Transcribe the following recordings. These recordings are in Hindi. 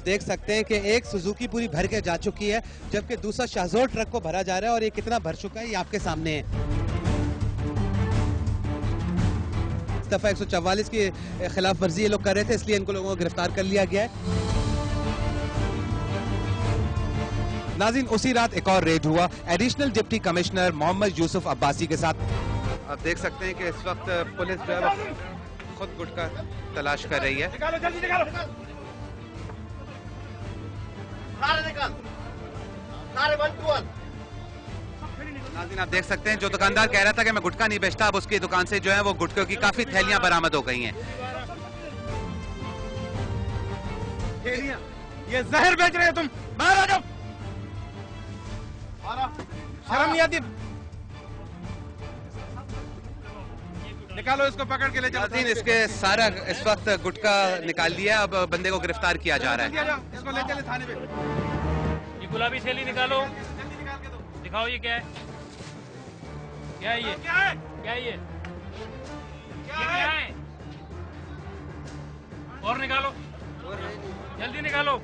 देख सकते हैं कि एक सुजुकी पूरी भर के जा चुकी है, जबकि दूसरा शाहजोर ट्रक को भरा जा रहा है और ये कितना भर चुका है ये आपके सामने है। इस दफा 144 की खिलाफ वर्जी ये लोग कर रहे थे, इसलिए इनको लोगों को गिरफ्तार कर लिया गया है। नाज़रीन, उसी रात एक और रेड हुआ additional deputy commissioner Mohammad Yusuf Abbasi के साथ। आप देख सकते हैं कि इस वक्त पुलिस जो है खुद गुटखा तलाश कर रही है। निकालो, जल्दी निकालो। सारे निकाल, सारे नाज़रीन, आप देख सकते हैं जो दुकानदार कह रहा था कि मैं गुटखा नहीं बेचता, अब उसकी दुकान से जो है वो गुटखे की काफी थैलियां बरामद हो गई हैं। ये जहर बेच रहे हो तुम, बाहर आ जाओ। शर्म नहीं आती? निकालो इसको, पकड़ के ले जाओ। नाज़रीन, इसके सारा इस वक्त गुटखा निकाल लिया, अब बंदे को गिरफ्तार किया जा रहा है। इसको ले चले थाने पे। ये गुलाबी थैली निकालो, दिखाओ ये क्या है, क्या है ये, क्या है, क्या है ये क्या है, और निकालो, जल्दी निकालो।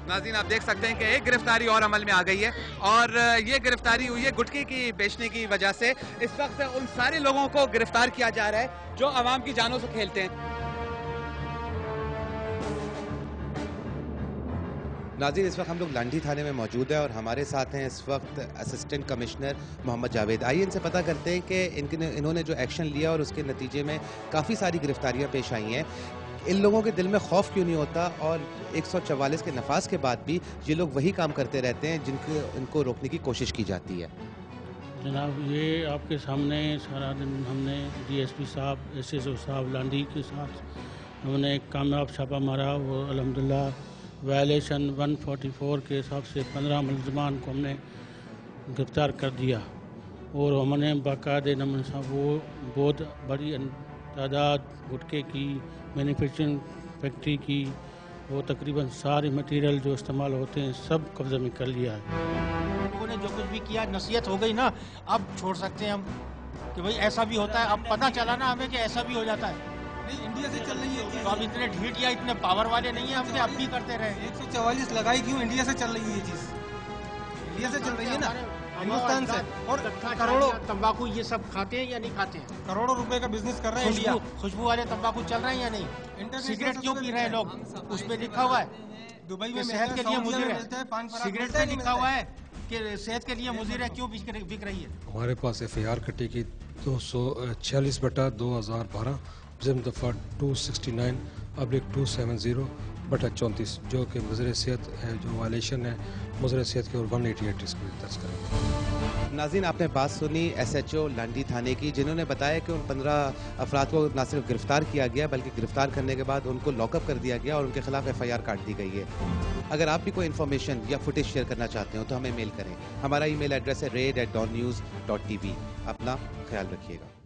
नाज़रीन, आप देख सकते हैं कि एक गिरफ्तारी और अमल में आ गई है और ये गिरफ्तारी हुई है गुटखे की बेचने की वजह से। इस वक्त उन सारे लोगों को गिरफ्तार किया जा रहा है जो आवाम की जानों से खेलते हैं। नाज़रीन, इस वक्त हम लोग लांडी थाने में मौजूद है और हमारे साथ हैं इस वक्त असिस्टेंट कमिश्नर मोहम्मद जावेद। आइए इनसे पता करते हैं कि इन्होंने जो एक्शन लिया और उसके नतीजे में काफ़ी सारी गिरफ्तारियां पेश आई हैं, इन लोगों के दिल में खौफ क्यों नहीं होता और 144 के नफाज के बाद भी ये लोग वही काम करते रहते हैं जिनको इनको रोकने की कोशिश की जाती है। जनाब, ये आपके सामने सारा दिन हमने DSP साहब, SSO साहब लांडी के साथ हमने एक कामयाब छापा मारा। वो अल्हम्दुलिल्लाह वायलेशन 144 के हिसाब से 15 मुलजमान को हमने गिरफ्तार कर दिया और हमने बाकायदे नमूने साहब वो बहुत बड़ी तादाद गुटखे की मैन्युफैक्चरिंग फैक्ट्री की, वो तकरीबन सारे मटेरियल जो इस्तेमाल होते हैं सब कब्जे में कर लिया है। लोगों ने जो कुछ भी किया, नसीहत हो गई ना, अब छोड़ सकते हैं हम कि भाई ऐसा भी होता है। अब पता चला ना हमें कि ऐसा भी हो जाता है। नहीं, इंडिया से चल रही है तो अब इतने ढीठ या इतने पावर वाले नहीं है हम कि अब भी करते रहे। 144 लगाई क्यों? इंडिया से चल रही है ये चीज, इंडिया से चल रही है ना, हिंदुस्तान से। और करोड़ों तंबाकू ये सब खाते हैं या नहीं खाते हैं? करोड़ों रुपए का बिजनेस कर रहे हैं इंडिया। खुशबू वाले तंबाकू चल रहे हैं या नहीं? सिगरेट क्यों पी रहे हैं लोग? उस पे लिखा हुआ है दुबई में सेहत के लिए मुज़िर है। सिगरेट पे लिखा हुआ है कि सेहत के लिए मुज़िर है, क्यों बिक रही है? हमारे पास FIR कटी की 246/2012 जिम्न दफ़ा 269/270/34 जो कि मुज़र सेहत है, जो वायलेशन है मुज़र सेहत के, और 188 इसको दर्ज करें। नाज़रीन, आपने बात सुनी SHO लांडी थाने की, जिन्होंने बताया कि उन 15 अफराद को न सिर्फ गिरफ्तार किया गया बल्कि गिरफ्तार करने के बाद उनको लॉकअप कर दिया गया और उनके खिलाफ FIR काट दी गई है। अगर आप भी कोई इन्फॉर्मेशन या फुटेज शेयर करना चाहते हो तो हमें मेल करें। हमारा email एड्रेस है raid@dawnnews.tv। अपना ख्याल रखिएगा।